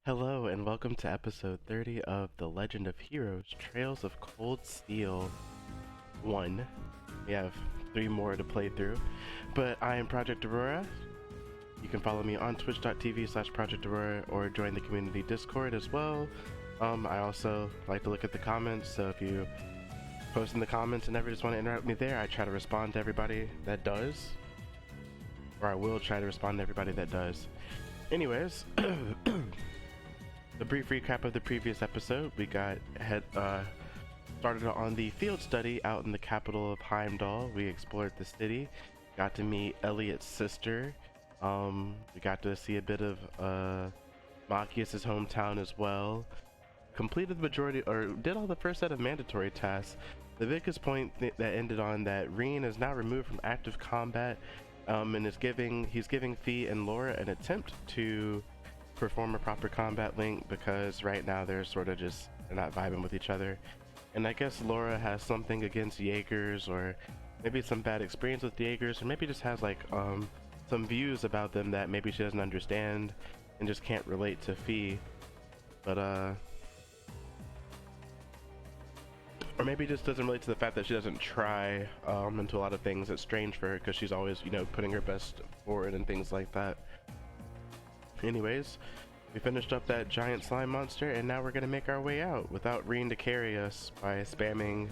Hello and welcome to episode 30 of The Legend of Heroes Trails of Cold Steel 1. We have 3 more to play through, but I am Project Aurora. You can follow me on twitch.tv/Project Aurora or join the community Discord as well. I also like to look at the comments, so if you post in the comments and ever just want to interact with me there, I try to respond to everybody that does. Or I will try to respond to everybody that does. Anyways, a brief recap of the previous episode. We got started on the field study out in the capital of Heimdall. We explored the city, got to meet Elliot's sister. We got to see a bit of Machias' hometown as well. Completed the majority, or did all the first set of mandatory tasks. The biggest point that ended on that Reen is now removed from active combat, and he's giving Fee and Laura an attempt to perform a proper combat link, because right now they're not vibing with each other. And I guess Laura has something against Jaegers, or maybe some bad experience with Jaegers, or maybe just has like some views about them that maybe she doesn't understand and just can't relate to Fee. But or maybe just doesn't relate to the fact that she doesn't try into a lot of things. That's strange for her, because she's always, putting her best forward and things like that. Anyways, we finished up that giant slime monster, and now we're gonna make our way out without Reen to carry us by spamming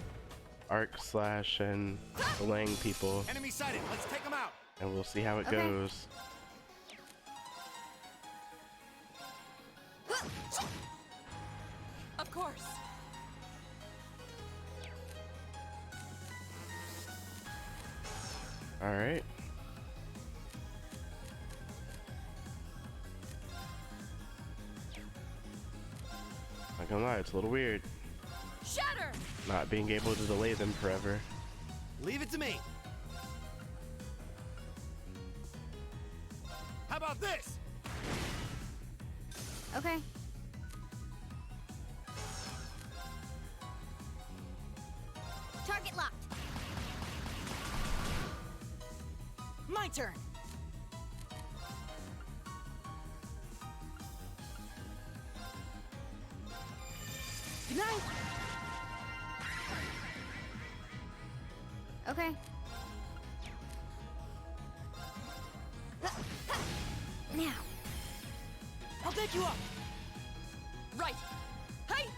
arc slash and delaying people. Enemy sighted. Let's take them out. And we'll see how it goes. Of course. All right. Not gonna lie, it's a little weird Shatter! not being able to delay them forever. Leave it to me. How about this? Okay. Target locked. My turn. Good night. Okay. Now. I'll take you up. Right. Hey.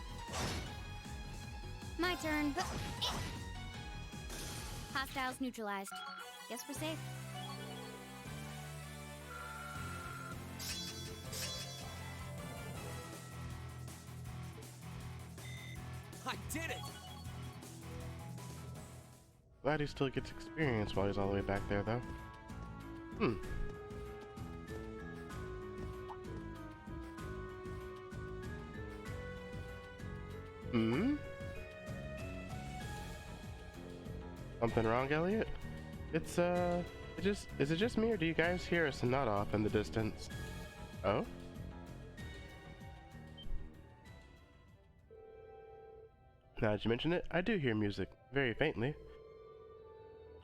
My turn. Hostiles neutralized. Guess we're safe. I did it. Glad he still gets experience while he's all the way back there, though. Something wrong, Elliot? Is it just me, or do you guys hear a sonata off in the distance? Oh? Now that you mention it, I do hear music, very faintly.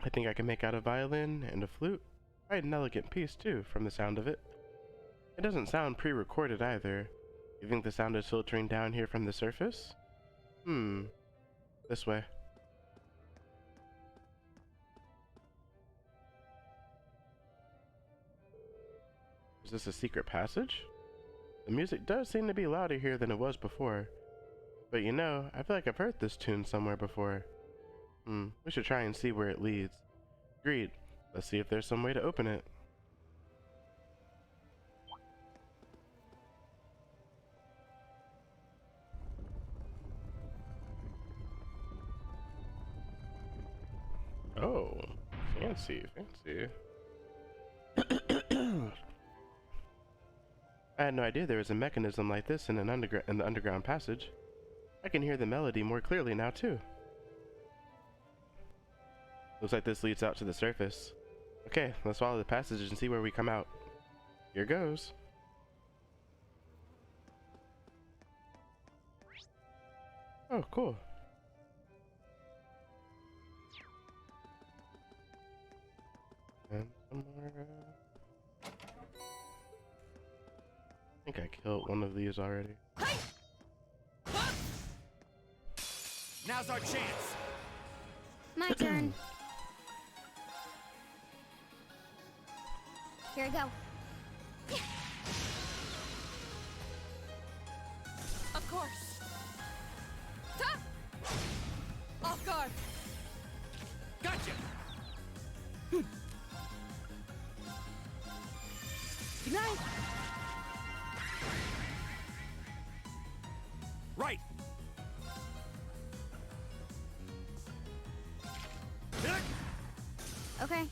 I think I can make out a violin and a flute. Quite an elegant piece, too, from the sound of it. It doesn't sound pre-recorded either. You think the sound is filtering down here from the surface? This way. Is this a secret passage? The music does seem to be louder here than it was before. But I feel like I've heard this tune somewhere before. We should try and see where it leads. Agreed. Let's see if there's some way to open it. Oh, fancy, fancy. I had no idea there was a mechanism like this in the underground passage. I can hear the melody more clearly now, too. Looks like this leads out to the surface. Okay, let's follow the passage and see where we come out. Here goes. Oh, cool. And some more, I think I killed one of these already. Hey! Huh? Now's our chance. My turn. Here I go. Of course. Ta! Off guard. Gotcha. Good night. Right. Okay.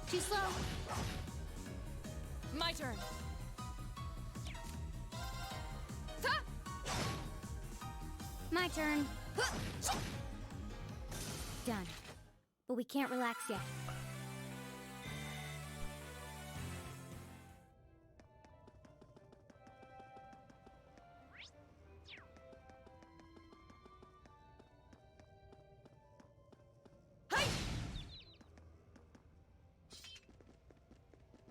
Too slow. My turn. Ta! My turn. Done. But we can't relax yet. Hey!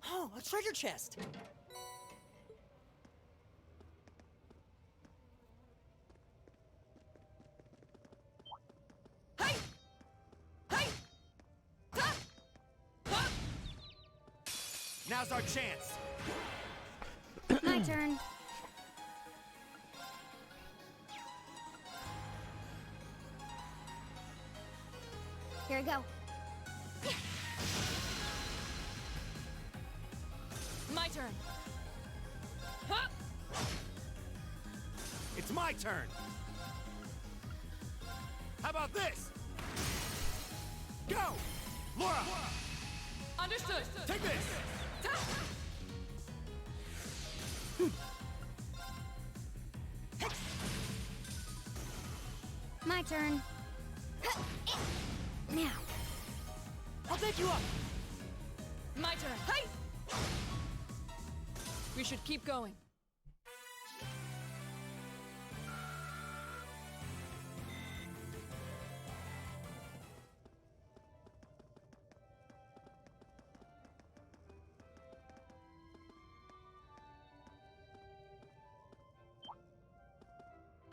Oh, a treasure chest. Hey! Hey! Ta! Ha! Now's our chance. My turn. Here I go. My turn. Ha! It's my turn. How about this? Go! Laura! Understood. Take this! Ta! My turn. Now. I'll take you up! My turn. Hey! We should keep going.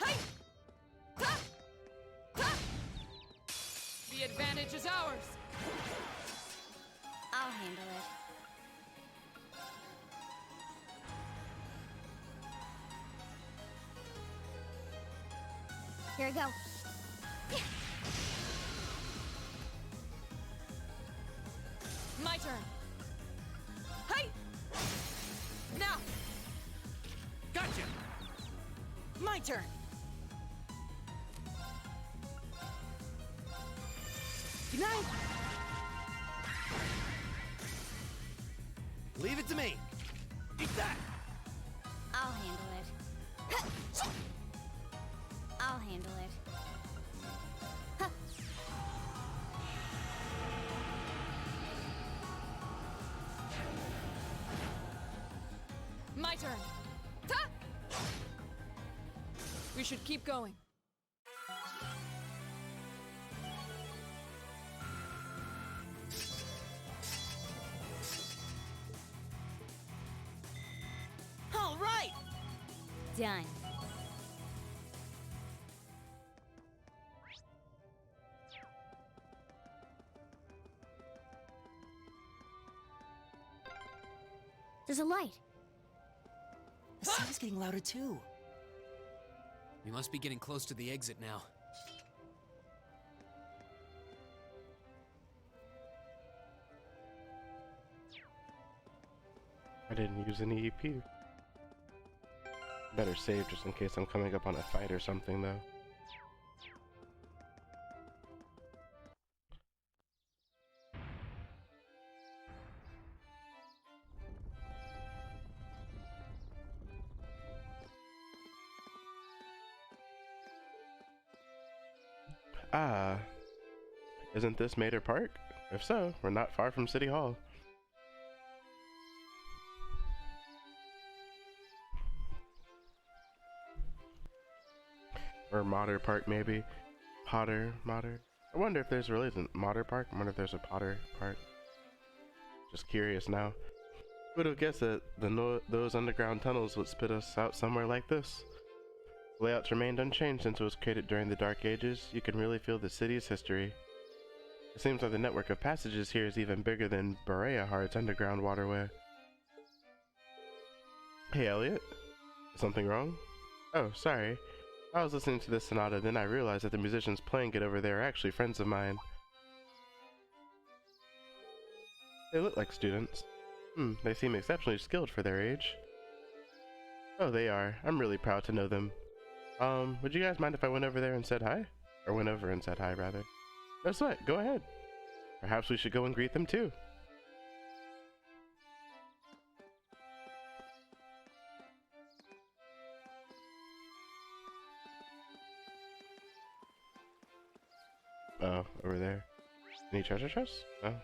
Hey! Ta! Ta! The advantage is ours. I'll handle it. Here I go. My turn. Hey! Now! Gotcha! My turn. Good night. Leave it to me. Eat that! I'll handle it. I'll handle it. Huh. My turn. Ta! We should keep going. All right! Done. There's a light. The sound's getting louder too. We must be getting close to the exit now. I didn't use any EP. Better save just in case I'm coming up on a fight or something though. Ah, isn't this Mater Park? If so, we're not far from City Hall. Or Mater Park maybe. Potter, Mater. I wonder if there's really a Modder Park. I wonder if there's a Potter Park. Just curious now. Who'd have guessed that those underground tunnels would spit us out somewhere like this? The layouts remained unchanged since it was created during the Dark Ages. You can really feel the city's history. It seems like the network of passages here is even bigger than Berea Heart's underground waterway. Hey Elliot, is something wrong? Oh, sorry. I was listening to this sonata, then I realized that the musicians playing it over there are actually friends of mine. They look like students. They seem exceptionally skilled for their age. Oh, they are. I'm really proud to know them. Would you guys mind if I went over there and said hi? Or went over and said hi, rather. No sweat, go ahead. Perhaps we should go and greet them too. Oh, over there. Any treasure chests? No.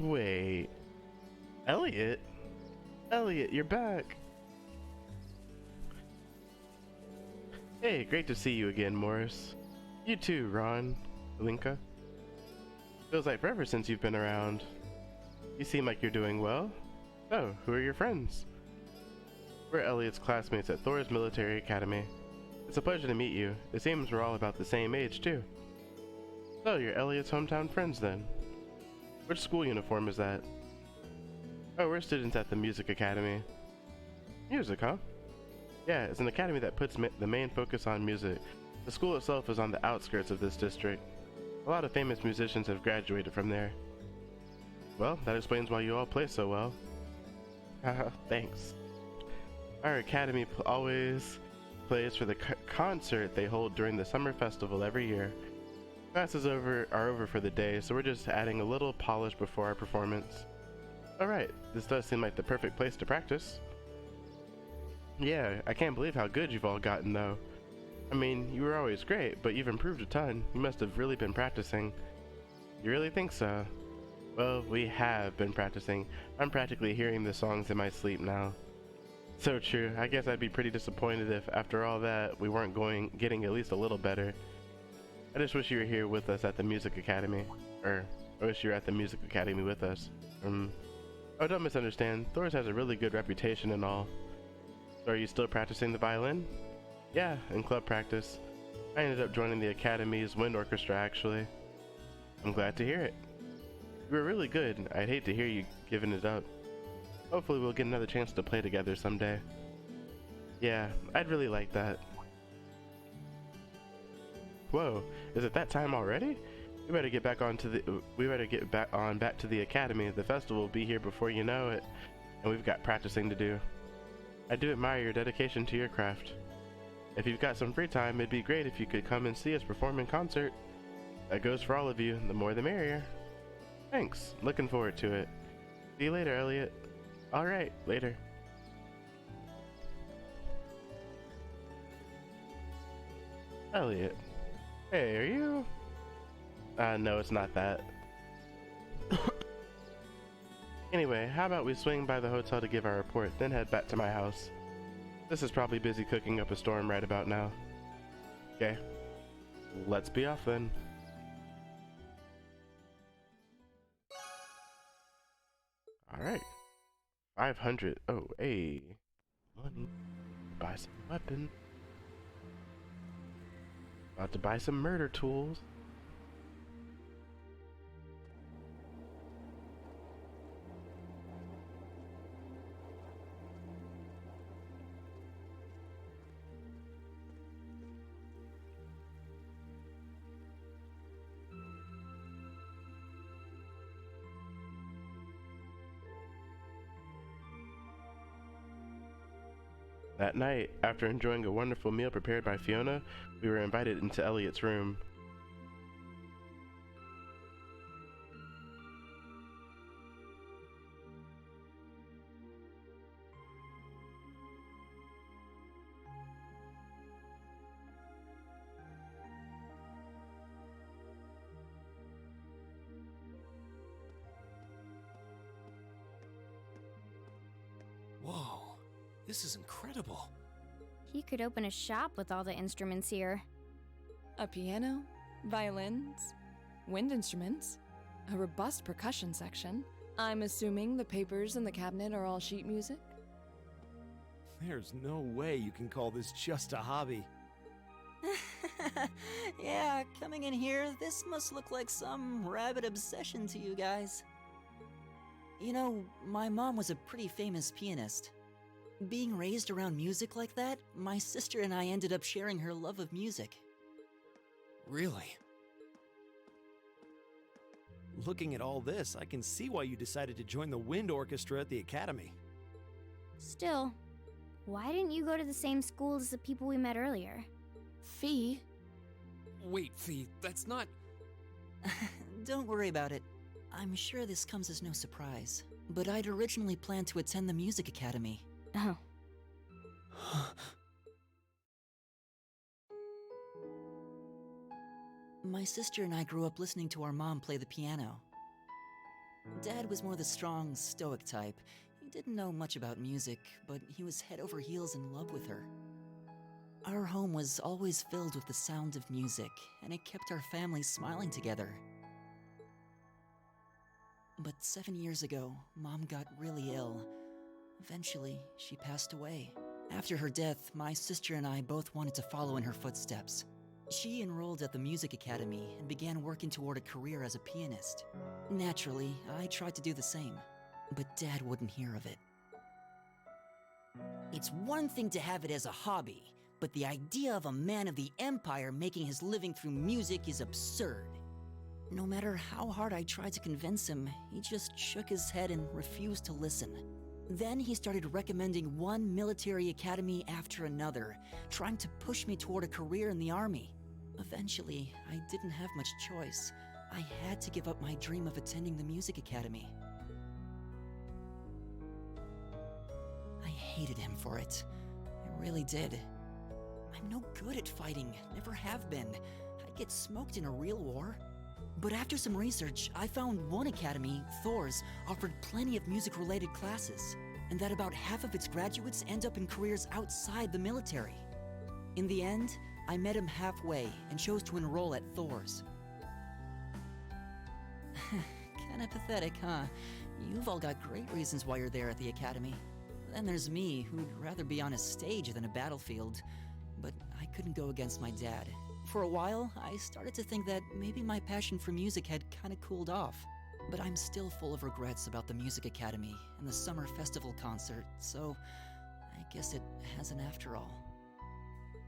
Wait. Elliot? Elliot, you're back. Hey, great to see you again, Morris. You too, Ron. Linka. Feels like forever since you've been around. You seem like you're doing well. Oh, who are your friends? We're Elliot's classmates at Thor's Military Academy. It's a pleasure to meet you. It seems we're all about the same age, too. So, you're Elliot's hometown friends, then? Which school uniform is that? Oh, we're students at the Music Academy. Music, huh? Yeah, it's an academy that puts the main focus on music. The school itself is on the outskirts of this district. A lot of famous musicians have graduated from there. Well, that explains why you all play so well. Haha, thanks. Our academy always plays for the concert they hold during the summer festival every year. Classes are over for the day, so we're just adding a little polish before our performance. Alright, this does seem like the perfect place to practice. Yeah, I can't believe how good you've all gotten though. I mean, you were always great, but you've improved a ton. You must have really been practicing. You really think so? Well, we have been practicing. I'm practically hearing the songs in my sleep now. So true. I guess I'd be pretty disappointed if, after all that, we weren't getting at least a little better. I just wish you were here with us at the Music Academy. I wish you were at the Music Academy with us. Oh, don't misunderstand. Thor's has a really good reputation and all. So are you still practicing the violin? Yeah, in club practice. I ended up joining the Academy's wind orchestra, actually. I'm glad to hear it. You were really good. I'd hate to hear you giving it up. Hopefully we'll get another chance to play together someday. Yeah, I'd really like that. Whoa, is it that time already? We better get back back to the academy. The festival will be here before you know it, and we've got practicing to do. I do admire your dedication to your craft. If you've got some free time, it'd be great if you could come and see us perform in concert. That goes for all of you. The more the merrier. Thanks. Looking forward to it. See you later, Elliot. Alright, later. Elliot. Hey, are you? No, it's not that. Anyway, how about we swing by the hotel to give our report, then head back to my house. This is probably busy cooking up a storm right about now. Okay. Let's be off then. Alright. 500. Oh, hey. Money. Buy some weapons. About to buy some murder tools. That night, after enjoying a wonderful meal prepared by Fiona, we were invited into Elliot's room. This is incredible. He could open a shop with all the instruments here. A piano, violins, wind instruments, a robust percussion section. I'm assuming the papers in the cabinet are all sheet music? There's no way you can call this just a hobby. Yeah, coming in here, this must look like some rabid obsession to you guys. You know, my mom was a pretty famous pianist. Being raised around music like that, my sister and I ended up sharing her love of music. Really? Looking at all this, I can see why you decided to join the wind orchestra at the academy. Still, why didn't you go to the same school as the people we met earlier? Fee? Wait, Fee, that's not... Don't worry about it. I'm sure this comes as no surprise. But I'd originally planned to attend the music academy. Oh. My sister and I grew up listening to our mom play the piano. Dad was more the strong, stoic type. He didn't know much about music, but he was head over heels in love with her. Our home was always filled with the sound of music, and it kept our family smiling together. But 7 years ago, Mom got really ill. Eventually, she passed away. After her death, my sister and I both wanted to follow in her footsteps. She enrolled at the music academy and began working toward a career as a pianist. Naturally, I tried to do the same, but Dad wouldn't hear of it. It's one thing to have it as a hobby, but the idea of a man of the Empire making his living through music is absurd. No matter how hard I tried to convince him, he just shook his head and refused to listen. Then he started recommending one military academy after another, trying to push me toward a career in the army. Eventually, I didn't have much choice. I had to give up my dream of attending the music academy. I hated him for it. I really did. I'm no good at fighting, never have been. I'd get smoked in a real war. But after some research, I found one academy, Thor's, offered plenty of music-related classes, and that about half of its graduates end up in careers outside the military. In the end, I met him halfway and chose to enroll at Thor's. Kinda pathetic, huh? You've all got great reasons why you're there at the academy. Then there's me, who'd rather be on a stage than a battlefield. But I couldn't go against my dad. For a while, I started to think that maybe my passion for music had kinda cooled off. But I'm still full of regrets about the music academy and the summer festival concert, so I guess it hasn't after all.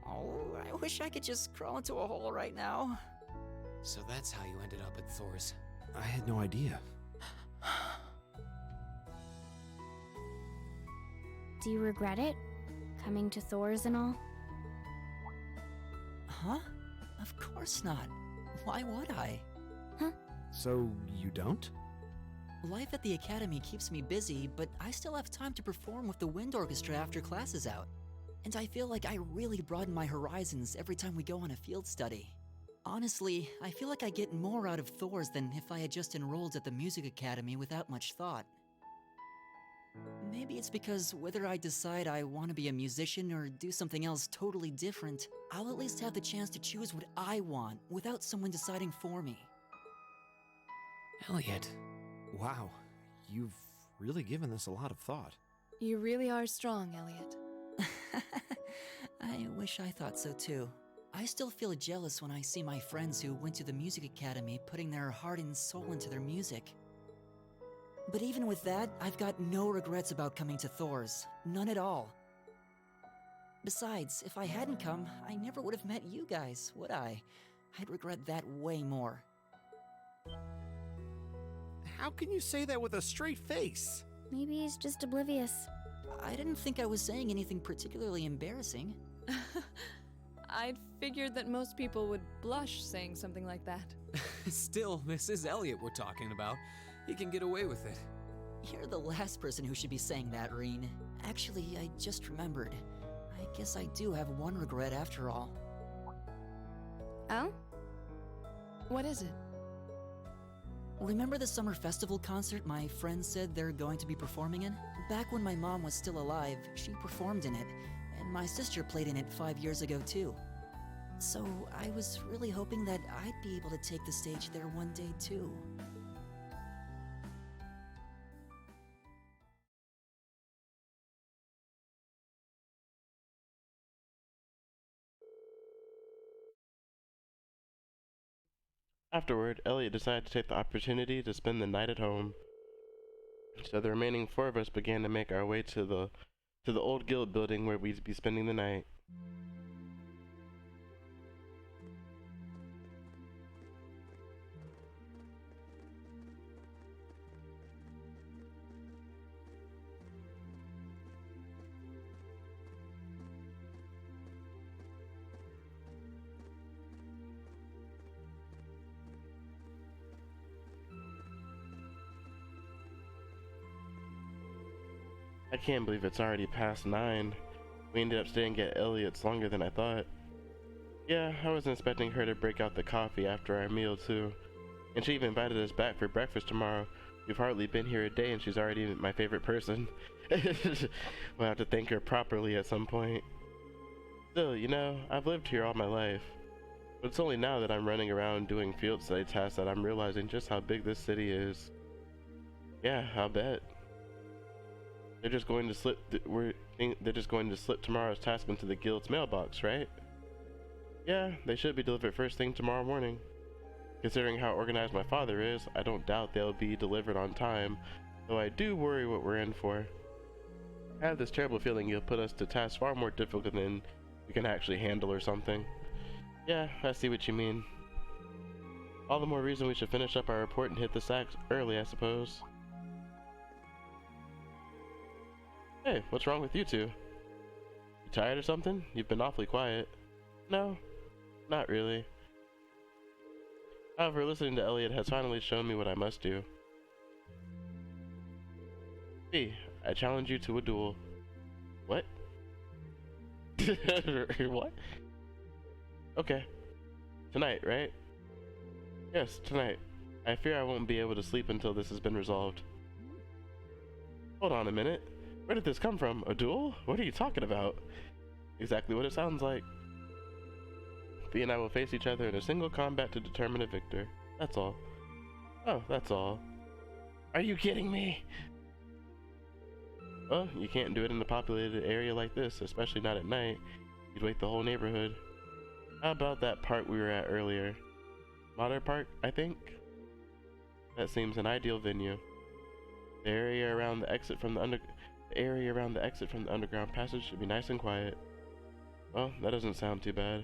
Oh, I wish I could just crawl into a hole right now. So that's how you ended up at Thor's. I had no idea. Do you regret it? Coming to Thor's and all? Huh? Of course not. Why would I? So, you don't? Life at the academy keeps me busy, but I still have time to perform with the wind orchestra after class is out. And I feel like I really broaden my horizons every time we go on a field study. Honestly, I feel like I get more out of Thor's than if I had just enrolled at the music academy without much thought. Maybe it's because whether I decide I want to be a musician or do something else totally different, I'll at least have the chance to choose what I want without someone deciding for me. Elliot. Wow, you've really given this a lot of thought. You really are strong, Elliot. I wish I thought so too. I still feel jealous when I see my friends who went to the music academy putting their heart and soul into their music. But even with that, I've got no regrets about coming to Thor's. None at all. Besides, if I hadn't come, I never would have met you guys, would I? I'd regret that way more. How can you say that with a straight face? Maybe he's just oblivious. I didn't think I was saying anything particularly embarrassing. I'd figured that most people would blush saying something like that. Still, this is Elliot we're talking about. He can get away with it. You're the last person who should be saying that, Reen. Actually, I just remembered. I guess I do have one regret after all. Oh? What is it? Remember the summer festival concert my friends said they're going to be performing in? Back when my mom was still alive, she performed in it, and my sister played in it 5 years ago too. So I was really hoping that I'd be able to take the stage there one day too. Afterward, Elliot decided to take the opportunity to spend the night at home. So the remaining four of us began to make our way to the old guild building where we'd be spending the night. I can't believe it's already past 9. We ended up staying at Elliot's longer than I thought. Yeah, I wasn't expecting her to break out the coffee after our meal too. And she even invited us back for breakfast tomorrow. We've hardly been here a day and she's already my favorite person. We'll have to thank her properly at some point. Still, you know, I've lived here all my life. But it's only now that I'm running around doing field study tasks that I'm realizing just how big this city is. Yeah, I'll bet. They're just going to slip. They're just going to slip tomorrow's task into the guild's mailbox, right? Yeah, they should be delivered first thing tomorrow morning. Considering how organized my father is, I don't doubt they'll be delivered on time. Though I do worry what we're in for. I have this terrible feeling you'll put us to tasks far more difficult than we can actually handle or something. Yeah, I see what you mean. All the more reason we should finish up our report and hit the sack early, I suppose. Hey, what's wrong with you two? You tired or something? You've been awfully quiet. No, not really. However, listening to Elliot has finally shown me what I must do. B, I challenge you to a duel. What? What? Okay. Tonight, right? Yes, tonight. I fear I won't be able to sleep until this has been resolved. Hold on a minute. Where did this come from? A duel? What are you talking about? Exactly what it sounds like. V and I will face each other in a single combat to determine a victor. That's all. Oh, that's all. Are you kidding me? Well, you can't do it in a populated area like this, especially not at night. You'd wake the whole neighborhood. How about that park we were at earlier? Modern Park, I think? That seems an ideal venue. The area around the exit from the underground passage should be nice and quiet. Well, that doesn't sound too bad.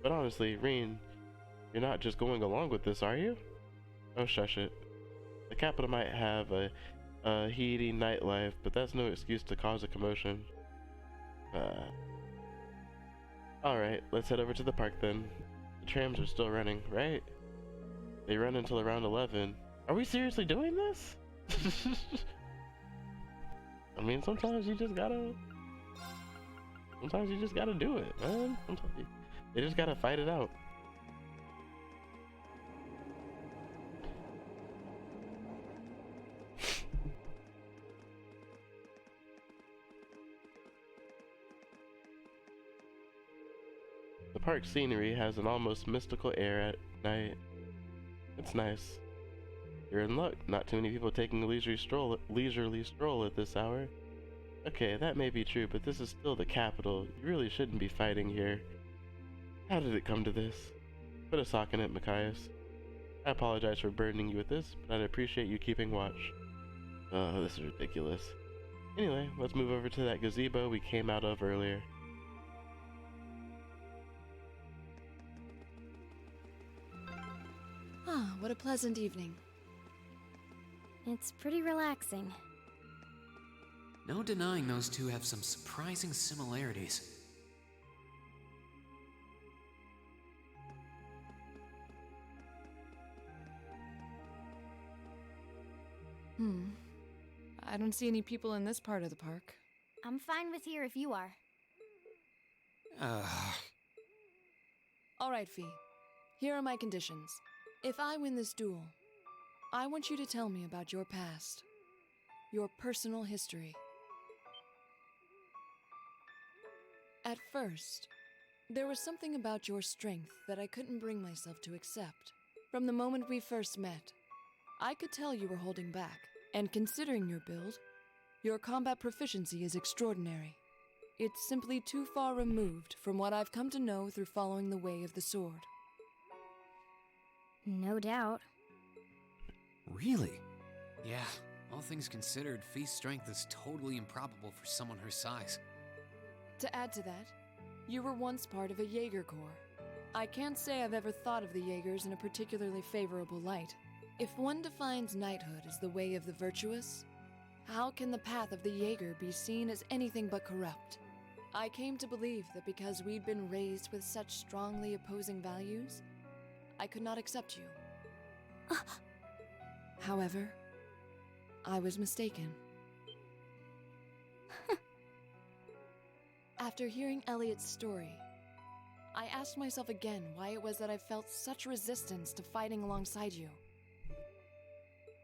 But honestly, Reen, you're not just going along with this, are you? Oh, shush it. The capital might have a heady nightlife, but that's no excuse to cause a commotion. Alright, let's head over to the park then. The trams are still running, right? They run until around 11. Are we seriously doing this? I mean, sometimes you just gotta do it, man. They just gotta fight it out. The park scenery has an almost mystical air at night. It's nice. You're in luck. Not too many people taking a leisurely stroll at this hour. Okay, that may be true, but this is still the capital. You really shouldn't be fighting here. How did it come to this? Put a sock in it, Machias. I apologize for burdening you with this, but I'd appreciate you keeping watch. Oh, this is ridiculous. Anyway, let's move over to that gazebo we came out of earlier. Ah, what a pleasant evening. It's pretty relaxing. No denying those two have some surprising similarities. I don't see any people in this part of the park. I'm fine with here if you are. All right, Fee. Here are my conditions. If I win this duel, I want you to tell me about your past, your personal history. At first, there was something about your strength that I couldn't bring myself to accept. From the moment we first met, I could tell you were holding back, and considering your build, your combat proficiency is extraordinary. It's simply too far removed from what I've come to know through following the way of the sword. No doubt. Really? Yeah, all things considered, Fee's strength is totally improbable for someone her size. To add to that, you were once part of a Jaeger Corps. I can't say I've ever thought of the Jaegers in a particularly favorable light. If one defines knighthood as the way of the virtuous, how can the path of the Jaeger be seen as anything but corrupt? I came to believe that because we'd been raised with such strongly opposing values, I could not accept you. However, I was mistaken. After hearing Elliot's story, I asked myself again why it was that I felt such resistance to fighting alongside you.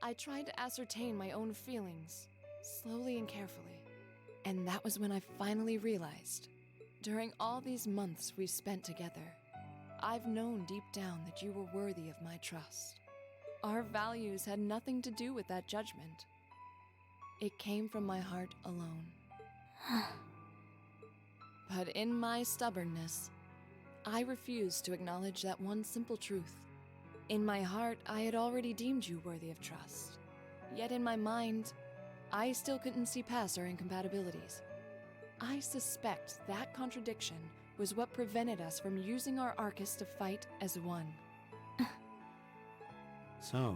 I tried to ascertain my own feelings, slowly and carefully, and that was when I finally realized, during all these months we spent together, I've known deep down that you were worthy of my trust. Our values had nothing to do with that judgment. It came from my heart alone. But in my stubbornness, I refused to acknowledge that one simple truth. In my heart, I had already deemed you worthy of trust. Yet in my mind, I still couldn't see past our incompatibilities. I suspect that contradiction was what prevented us from using our Arcus to fight as one. So,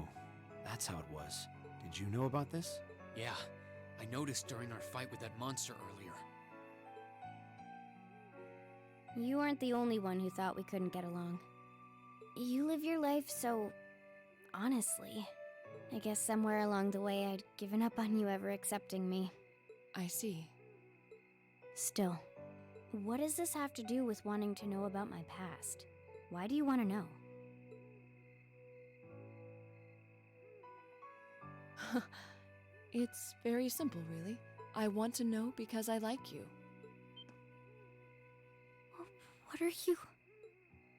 that's how it was. Did you know about this? Yeah, I noticed during our fight with that monster earlier. You weren't the only one who thought we couldn't get along. You live your life so... honestly. I guess somewhere along the way I'd given up on you ever accepting me. I see. Still, what does this have to do with wanting to know about my past? Why do you want to know? It's very simple, really. I want to know because I like you. What are you...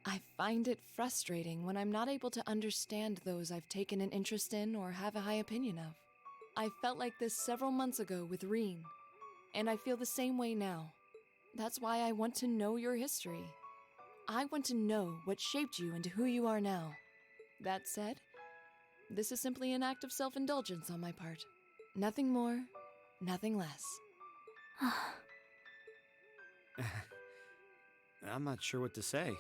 I find it frustrating when I'm not able to understand those I've taken an interest in or have a high opinion of. I felt like this several months ago with Reen, and I feel the same way now. That's why I want to know your history. I want to know what shaped you into who you are now. That said, this is simply an act of self-indulgence on my part. Nothing more, nothing less. I'm not sure what to say.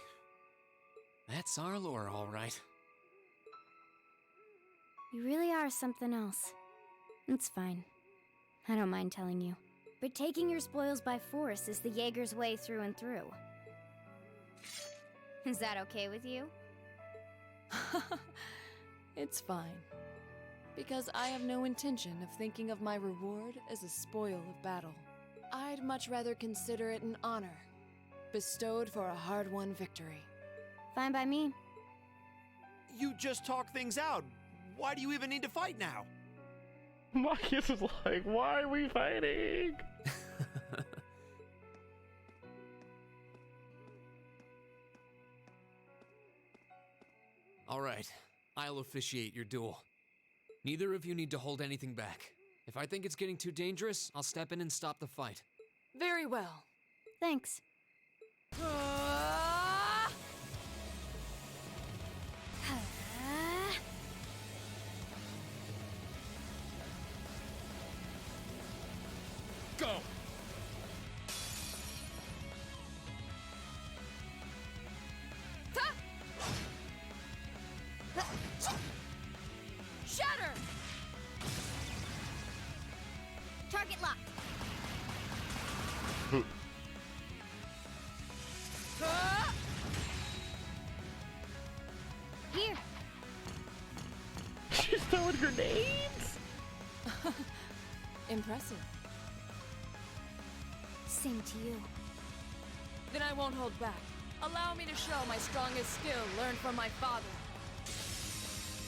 That's our lore, all right. You really are something else. It's fine. I don't mind telling you. But taking your spoils by force is the Jaeger's way through and through. Is that okay with you? It's fine. Because I have no intention of thinking of my reward as a spoil of battle. I'd much rather consider it an honor, bestowed for a hard-won victory. Fine by me. You just talk things out. Why do you even need to fight now? Marcus is like, why are we fighting? All right, I'll officiate your duel. Neither of you need to hold anything back. If I think it's getting too dangerous, I'll step in and stop the fight. Very well. Thanks. Go! Shatter! Target locked. Here. She's throwing grenades? Impressive. Same to you. Then I won't hold back. Allow me to show my strongest skill learned from my father.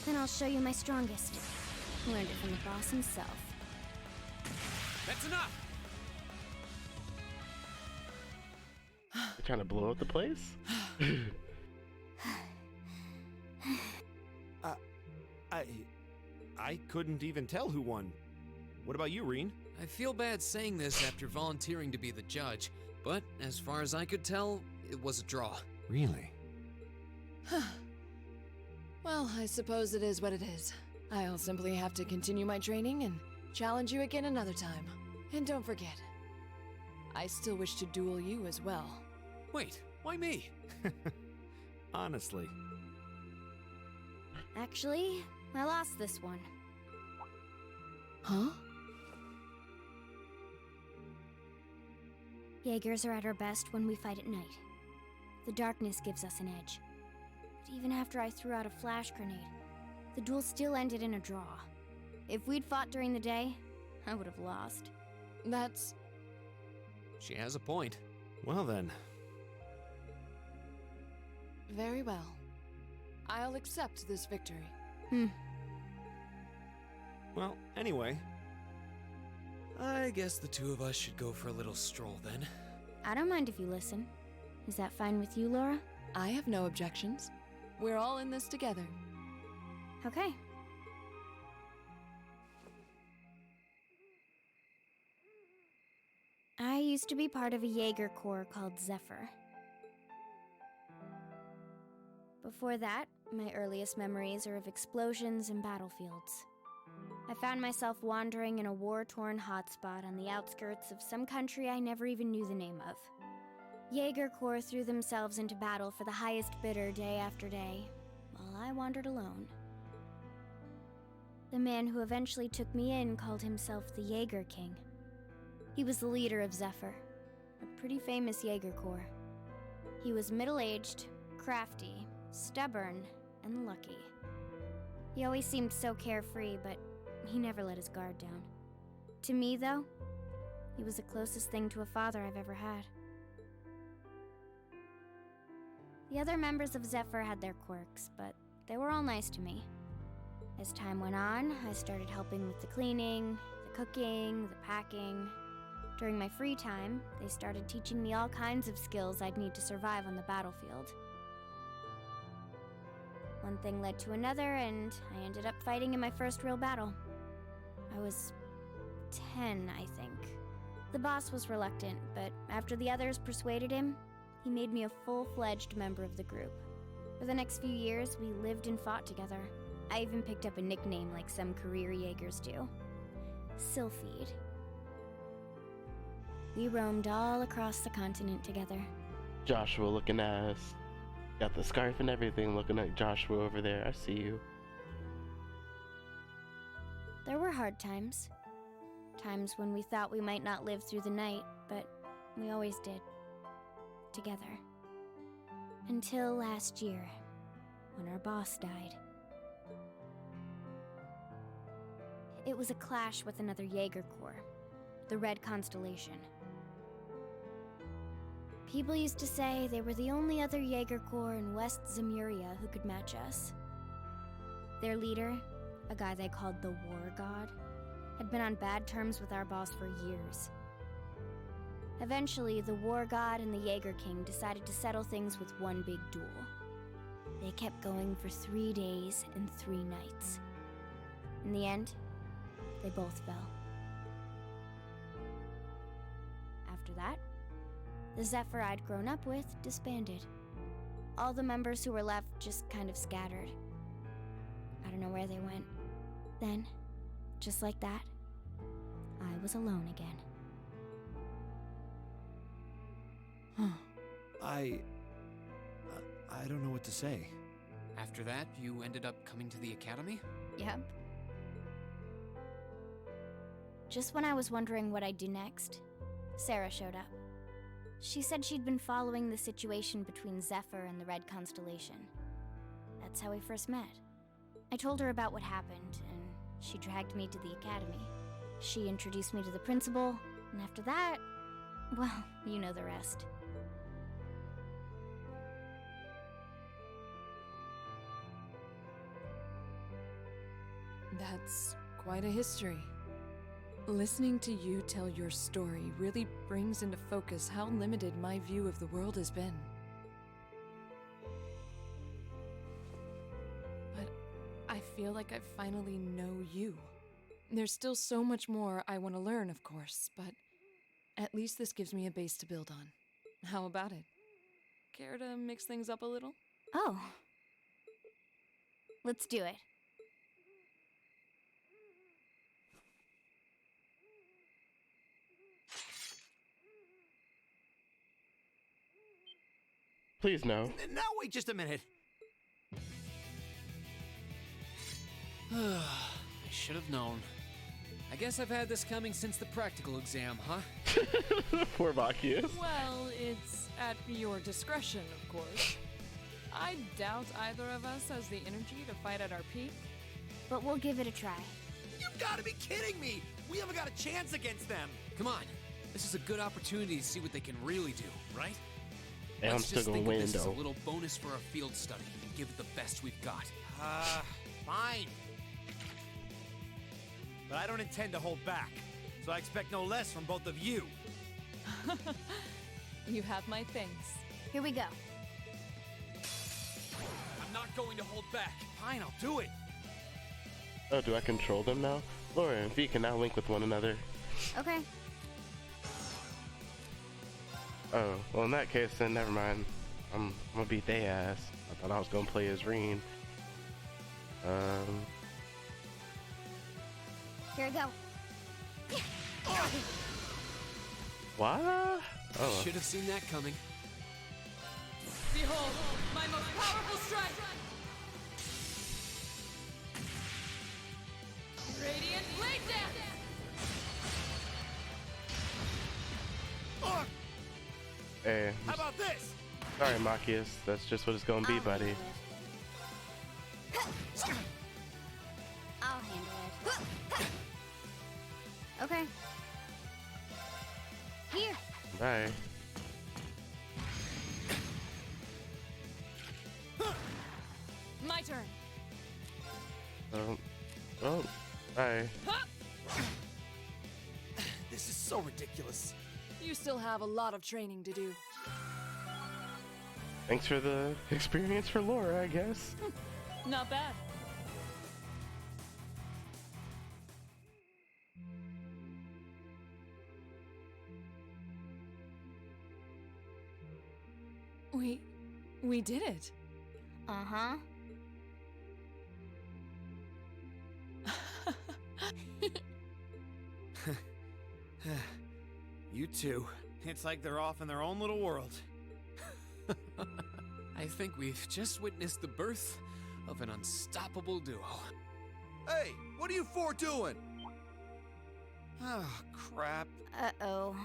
Then I'll show you my strongest. Learned it from the boss himself. That's enough! You're trying to blow up the place? I couldn't even tell who won. What about you, Reen? I feel bad saying this after volunteering to be the judge, but as far as I could tell, it was a draw. Really? Well, I suppose it is what it is. I'll simply have to continue my training and challenge you again another time. And don't forget, I still wish to duel you as well. Wait, why me? Honestly. Actually, I lost this one. Huh? Jaegers are at our best when we fight at night. The darkness gives us an edge. But even after I threw out a flash grenade, the duel still ended in a draw. If we'd fought during the day, I would have lost. That's... She has a point. Well then. very well. I'll accept this victory. Well, anyway. I guess the two of us should go for a little stroll then. I don't mind if you listen. Is that fine with you, Laura? I have no objections. We're all in this together. Okay. I used to be part of a Jaeger Corps called Zephyr. Before that, my earliest memories are of explosions and battlefields. I found myself wandering in a war-torn hotspot on the outskirts of some country I never even knew the name of. Jaeger Corps threw themselves into battle for the highest bidder day after day, while I wandered alone. The man who eventually took me in called himself the Jaeger King. He was the leader of Zephyr, a pretty famous Jaeger Corps. He was middle-aged, crafty, stubborn, and lucky. He always seemed so carefree, but he never let his guard down. To me, though, he was the closest thing to a father I've ever had. The other members of Zephyr had their quirks, but they were all nice to me. As time went on, I started helping with the cleaning, the cooking, the packing. During my free time, they started teaching me all kinds of skills I'd need to survive on the battlefield. One thing led to another, and I ended up fighting in my first real battle. I was 10, I think. The boss was reluctant, but after the others persuaded him, he made me a full-fledged member of the group. For the next few years, we lived and fought together. I even picked up a nickname like some career Jaegers do. Sylphide. We roamed all across the continent together. Joshua looking ass. Got the scarf and everything, looking like Joshua over there. I see you. There were hard times. Times when we thought we might not live through the night, but we always did. Together. Until last year, when our boss died. It was a clash with another Jaeger Corps, the Red Constellation. People used to say they were the only other Jaeger Corps in West Zemuria who could match us. Their leader, a guy they called the War God, had been on bad terms with our boss for years. Eventually, the War God and the Jaeger King decided to settle things with one big duel. They kept going for 3 days and 3 nights. In the end, they both fell. After that, the Zephyr I'd grown up with disbanded. All the members who were left just kind of scattered. I don't know where they went. Then, just like that, I was alone again. I don't know what to say. After that, you ended up coming to the academy? Yep. Just when I was wondering what I'd do next, Sarah showed up. She said she'd been following the situation between Zephyr and the Red Constellation. That's how we first met. I told her about what happened, and she dragged me to the academy. She introduced me to the principal, and after that, well, you know the rest. That's quite a history. Listening to you tell your story really brings into focus how limited my view of the world has been. But I feel like I finally know you. There's still so much more I want to learn, of course, but at least this gives me a base to build on. How about it? Care to mix things up a little? Oh. Let's do it. Please no. Now wait just a minute. I should have known. I guess I've had this coming since the practical exam, huh? Poor Machias. Well, it's at your discretion, of course. I doubt either of us has the energy to fight at our peak. But we'll give it a try. You've got to be kidding me! We haven't got a chance against them! Come on. This is a good opportunity to see what they can really do, right? And I'm Let's still just gonna think win, of this as a though. little bonus for our field study and give it the best we've got. Fine. But I don't intend to hold back, so I expect no less from both of you. You have my thanks. Here we go. I'm not going to hold back. Fine, I'll do it. Oh, do I control them now? Laura and V can now link with one another. Okay. Oh, well in that case then never mind. I'm gonna beat they ass. I thought I was gonna play as Reen. Here I go. What? Oh. Should have seen that coming. Behold, my most powerful strike! Radiant Blade Dance! Hey, How about this? sorry Machias, that's just what it's gonna be, buddy. I'll handle it. Okay. Here. Bye. My turn. Oh, bye. This is so ridiculous. You still have a lot of training to do. Thanks for the experience for Laura, I guess. Not bad. We did it. Uh-huh. You two. It's like they're off in their own little world. I think we've just witnessed the birth of an unstoppable duo. Hey, what are you four doing? Oh, crap. Uh-oh.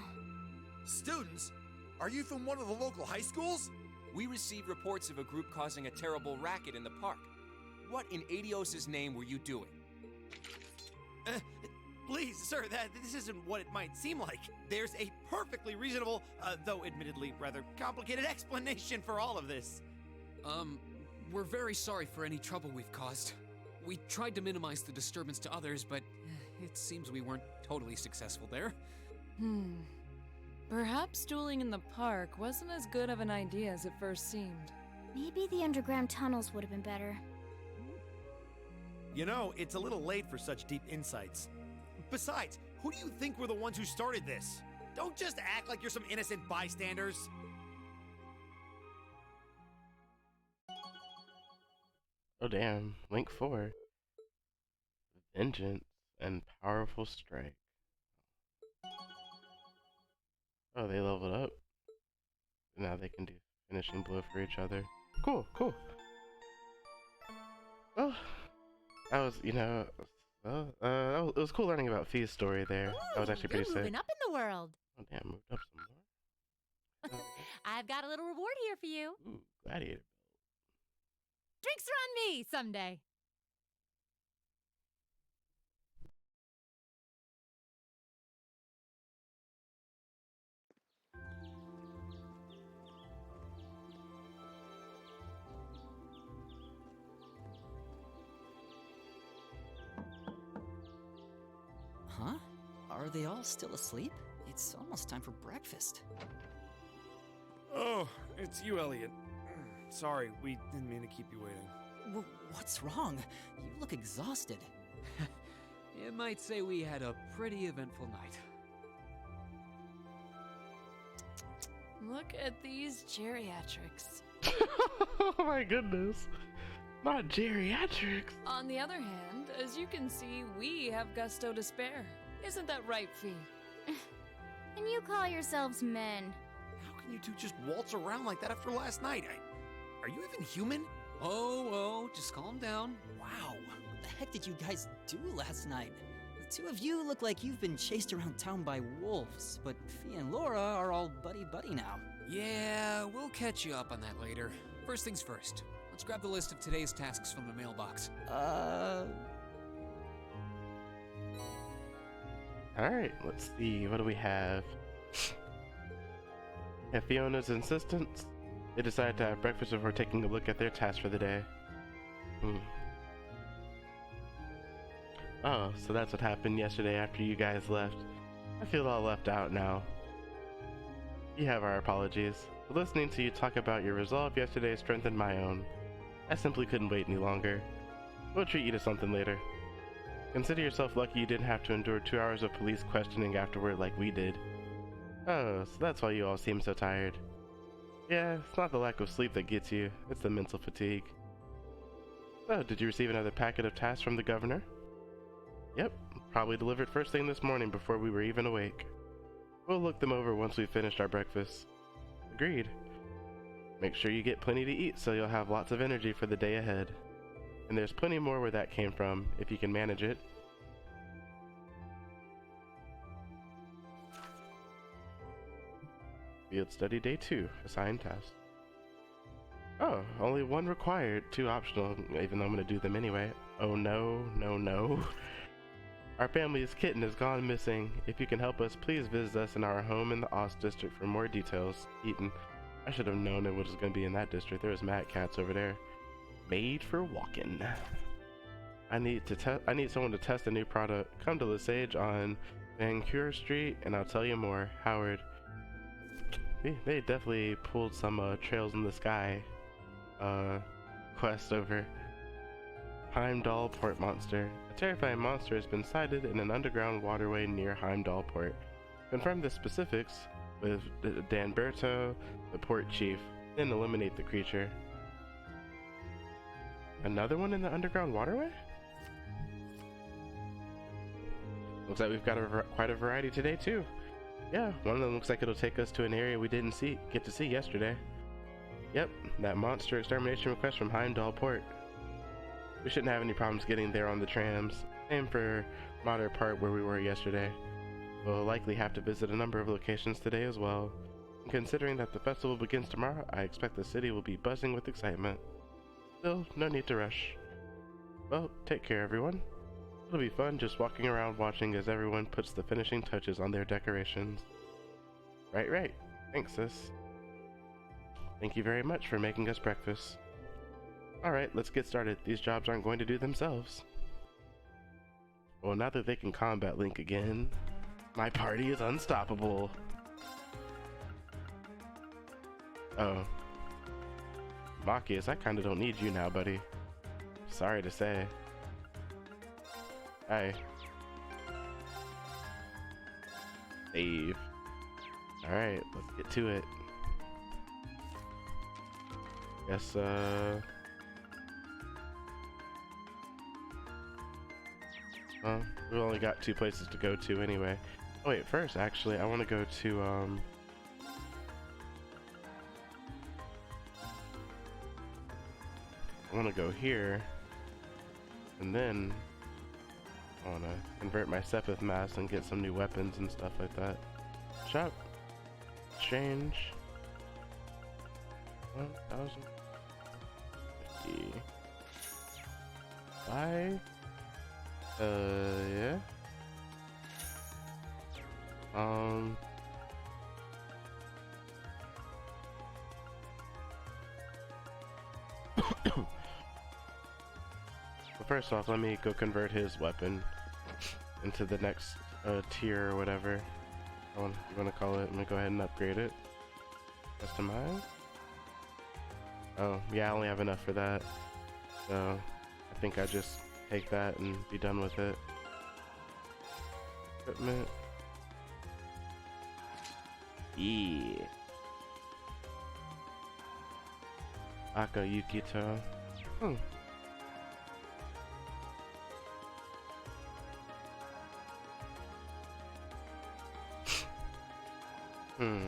Students? Are you from one of the local high schools? We received reports of a group causing a terrible racket in the park. What in Adios' name were you doing? Please, sir, this isn't what it might seem like. There's a perfectly reasonable, though admittedly rather complicated explanation for all of this. We're very sorry for any trouble we've caused. We tried to minimize the disturbance to others, but it seems we weren't totally successful there. Perhaps dueling in the park wasn't as good of an idea as it first seemed. Maybe the underground tunnels would have been better. You know, it's a little late for such deep insights. Besides, who do you think were the ones who started this? Don't just act like you're some innocent bystanders. Oh damn, Link 4. Vengeance and Powerful Strike. Oh, they leveled up. Now they can do finishing blow for each other. Cool, cool. Well, that was, you know, it was cool learning about Fee's story there. That was actually pretty You're sick. moving up in the world. Oh damn, moved up some more. I've got a little reward here for you. Ooh, gladiator. Drinks are on me someday. Huh? Are they all still asleep? It's almost time for breakfast. Oh, it's you, Elliot. Sorry, we didn't mean to keep you waiting. What's wrong? You look exhausted. You might say we had a pretty eventful night. Look at these geriatrics. Oh my goodness. Not geriatrics. On the other hand, as you can see, we have gusto to spare. Isn't that right, Fee? And you call yourselves men. How can you two just waltz around like that after last night? Are you even human? Oh, just calm down. Wow. What the heck did you guys do last night? The two of you look like you've been chased around town by wolves, but Fee and Laura are all buddy-buddy now. Yeah, we'll catch you up on that later. First things first. Let's grab the list of today's tasks from the mailbox. Alright, let's see. What do we have? At Fiona's insistence, they decided to have breakfast before taking a look at their tasks for the day. Oh, so that's what happened yesterday after you guys left. I feel all left out now. You have our apologies. But listening to you talk about your resolve yesterday strengthened my own. I simply couldn't wait any longer. We'll treat you to something later. Consider yourself lucky you didn't have to endure 2 hours of police questioning afterward like we did. Oh, so that's why you all seem so tired. Yeah, it's not the lack of sleep that gets you, it's the mental fatigue. Oh, did you receive another packet of tasks from the governor? Yep, probably delivered first thing this morning before we were even awake. We'll look them over once we've finished our breakfast. Agreed. Make sure you get plenty to eat so you'll have lots of energy for the day ahead. And there's plenty more where that came from, if you can manage it. Field Study Day 2, assigned task. Oh, only one required, 2 optional, even though I'm going to do them anyway. Oh no. Our family's kitten has gone missing. If you can help us, please visit us in our home in the Ost district for more details. Eaton. I should have known it was going to be in that district. There was mad cats over there. Made for walking. I need someone to test a new product. Come to Lesage on Vancouver Street and I'll tell you more. Howard. They definitely pulled some Trails in the Sky quest over. Heimdall Port Monster. A terrifying monster has been sighted in an underground waterway near Heimdall Port. Confirm the specifics with Danberto, the port chief, then eliminate the creature. Another one in the underground waterway? Looks like we've got quite a variety today too. Yeah, one of them looks like it'll take us to an area we didn't get to see yesterday. Yep, that monster extermination request from Heimdall Port. We shouldn't have any problems getting there on the trams. Same for Modern Part where we were yesterday. We'll likely have to visit a number of locations today as well. And considering that the festival begins tomorrow, I expect the city will be buzzing with excitement. Still, no need to rush. Well, take care everyone. It'll be fun just walking around watching as everyone puts the finishing touches on their decorations. Right. Thanks, sis. Thank you very much for making us breakfast. Alright, let's get started. These jobs aren't going to do themselves. Well, now that they can combat Link again, my party is unstoppable. Oh. Machias, I kinda don't need you now, buddy. Sorry to say. Hi. Save. Alright, let's get to it. Guess, well, we've only got 2 places to go to anyway. Oh wait, first, actually, I want to go to, I want to go here, and then I want to convert my Sepith mask and get some new weapons and stuff like that. Shop. Exchange. 1,050. Buy. Yeah. Well, first off, let me go convert his weapon into the next tier or whatever. You want to call it. I'm gonna go ahead and upgrade it. Customize. Oh, yeah, I only have enough for that. So, I think I just take that and be done with it. Equipment. Yeah. Aka Yukito. Hmm.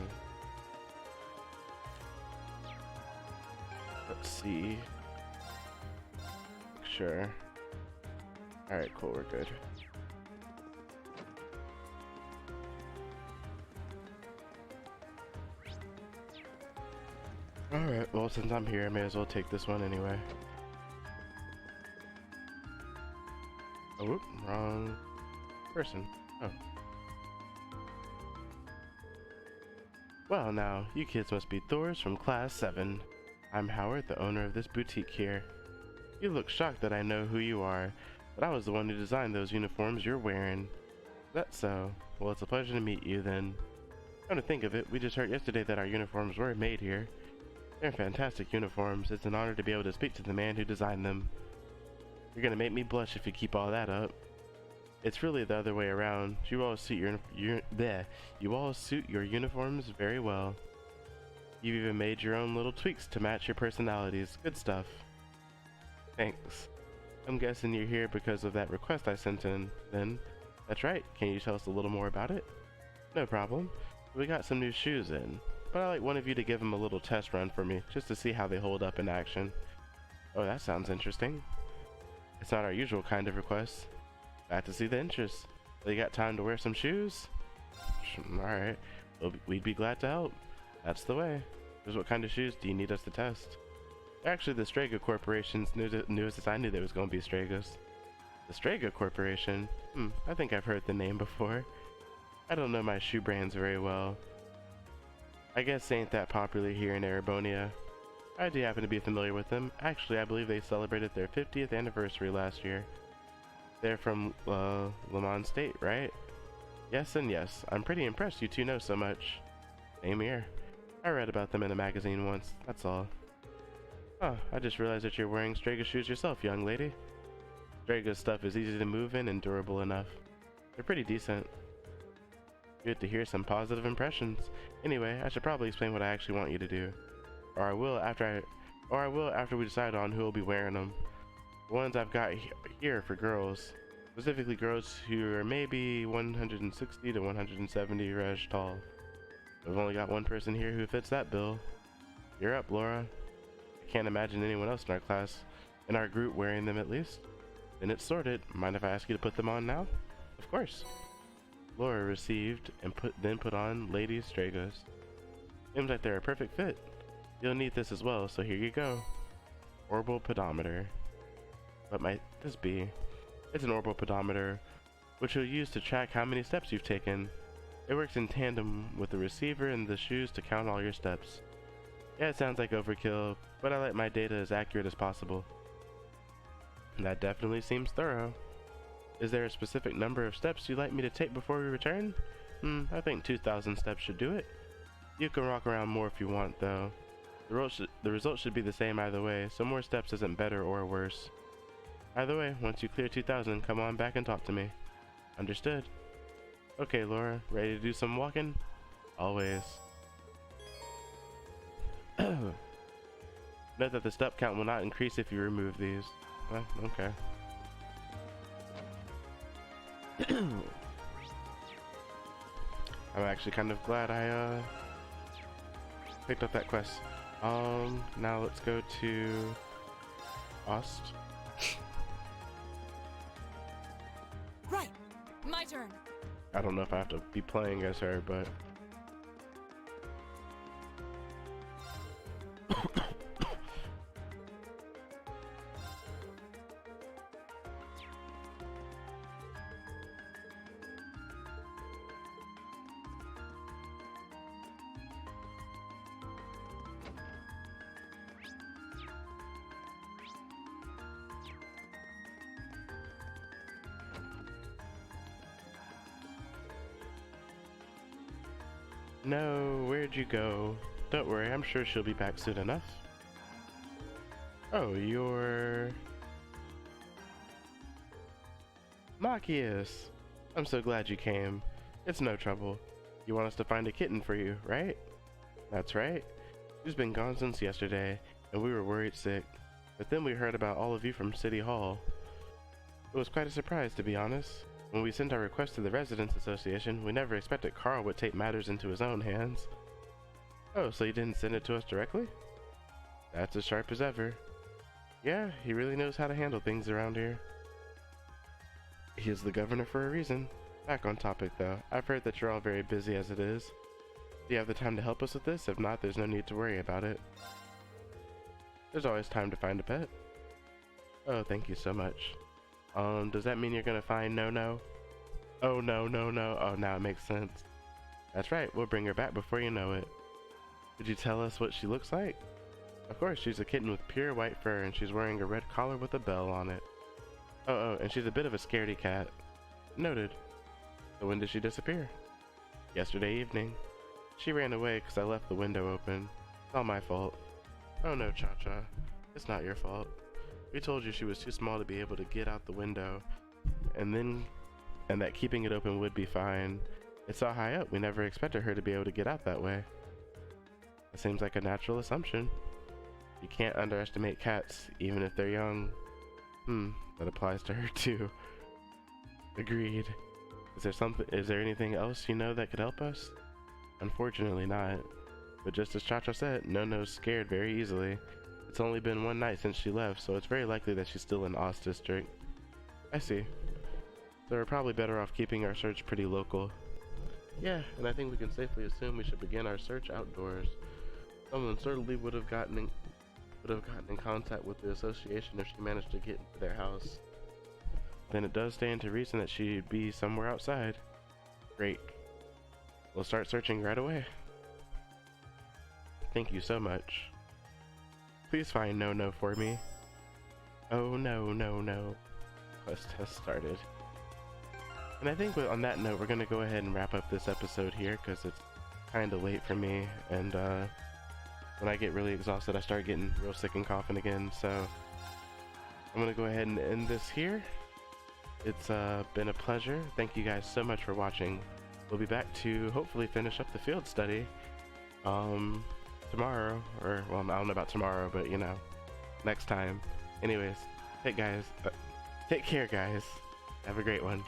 Let's see. Sure. Alright, cool, we're good. Alright, well, since I'm here, I may as well take this one anyway. Oh, whoop, wrong person. Oh. Well, now, you kids must be Thors from Class 7. I'm Howard, the owner of this boutique here. You look shocked that I know who you are, but I was the one who designed those uniforms you're wearing. That's so. Well, it's a pleasure to meet you, then. Come to think of it, we just heard yesterday that our uniforms were made here. They're fantastic uniforms. It's an honor to be able to speak to the man who designed them. You're gonna make me blush if you keep all that up. It's really the other way around. You all suit your uniforms very well. You've even made your own little tweaks to match your personalities. Good stuff. Thanks. I'm guessing you're here because of that request I sent in, then. That's right. Can you tell us a little more about it? No problem. We got some new shoes in, but I'd like one of you to give them a little test run for me, just to see how they hold up in action. Oh, that sounds interesting. It's not our usual kind of request. Glad to see the interest. So you got time to wear some shoes? Alright. We'd be glad to help. That's the way. Just what kind of shoes do you need us to test? Actually, the Strega Corporation's newest as I knew there was going to be Stragas. The Strega Corporation? I think I've heard the name before. I don't know my shoe brands very well. I guess they ain't that popular here in Erebonia. I do happen to be familiar with them. Actually, I believe they celebrated their 50th anniversary last year. They're from Lemon State, right? Yes and yes. I'm pretty impressed you two know so much. Same here. I read about them in a magazine once, that's all. Huh, I just realized that you're wearing Strega shoes yourself, young lady. Straga's stuff is easy to move in and durable enough. They're pretty decent. Good to hear some positive impressions. Anyway, I should probably explain what I actually want you to do. Or I will after we decide on who will be wearing them. The ones I've got here for girls. Specifically girls who are maybe 160 to 170 reg tall. We've only got one person here who fits that bill. You're up, Laura. I can't imagine anyone else in our class, in our group, wearing them at least. Then it's sorted. Mind if I ask you to put them on now? Of course. Laura received and then put on ladies' Stragas. Seems like they're a perfect fit. You'll need this as well, so here you go. Orbital pedometer. What might this be? It's an orbital pedometer, which you'll use to track how many steps you've taken. It works in tandem with the receiver and the shoes to count all your steps. Yeah, it sounds like overkill, but I like my data as accurate as possible. That definitely seems thorough. Is there a specific number of steps you'd like me to take before we return? I think 2,000 steps should do it. You can walk around more if you want, though. The result should be the same either way, so more steps isn't better or worse. Either way, once you clear 2,000, come on back and talk to me. Understood. Okay, Laura, ready to do some walking? Always. Note that the step count will not increase if you remove these. Well, okay. I'm actually kind of glad I picked up that quest. Now let's go to Ost. Right, my turn. I don't know if I have to be playing as her, but No, where'd you go? Don't worry, I'm sure she'll be back soon enough. Oh, you're... Machias! I'm so glad you came. It's no trouble. You want us to find a kitten for you, right? That's right. She's been gone since yesterday, and we were worried sick. But then we heard about all of you from City Hall. It was quite a surprise, to be honest. When we sent our request to the Residents Association, we never expected Carl would take matters into his own hands. Oh, so you didn't send it to us directly? That's as sharp as ever. Yeah, he really knows how to handle things around here. He is the governor for a reason. Back on topic though, I've heard that you're all very busy as it is. Do you have the time to help us with this? If not, there's no need to worry about it. There's always time to find a pet. Oh, thank you so much. Does that mean you're gonna find No-No? Oh, no. Oh, now it makes sense. That's right, we'll bring her back before you know it. Could you tell us what she looks like? Of course, she's a kitten with pure white fur and she's wearing a red collar with a bell on it. Oh, and she's a bit of a scaredy cat. Noted. So when did she disappear? Yesterday evening. She ran away because I left the window open. It's all my fault. Oh no, Cha-Cha. It's not your fault. We told you she was too small to be able to get out the window, and that keeping it open would be fine. It's so high up, we never expected her to be able to get out that way. It seems like a natural assumption. You can't underestimate cats, even if they're young. That applies to her too. Agreed. Is there anything else you know that could help us? Unfortunately not. But just as Cha-Cha said, No-No's scared very easily. It's only been one night since she left, so it's very likely that she's still in Oz District. I see. So we're probably better off keeping our search pretty local. Yeah, and I think we can safely assume we should begin our search outdoors. Someone certainly would have gotten in contact with the association if she managed to get into their house. Then it does stand to reason that she'd be somewhere outside. Great. We'll start searching right away. Thank you so much. Please find No-No for me. Oh no. Quest has started. And I think on that note, we're going to go ahead and wrap up this episode here because it's kind of late for me, and when I get really exhausted I start getting real sick and coughing again, so I'm going to go ahead and end this here. It's been a pleasure. Thank you guys so much for watching. We'll be back to hopefully finish up the field study tomorrow, or well, I don't know about tomorrow, but you know, next time. Anyways, take care guys. Have a great one.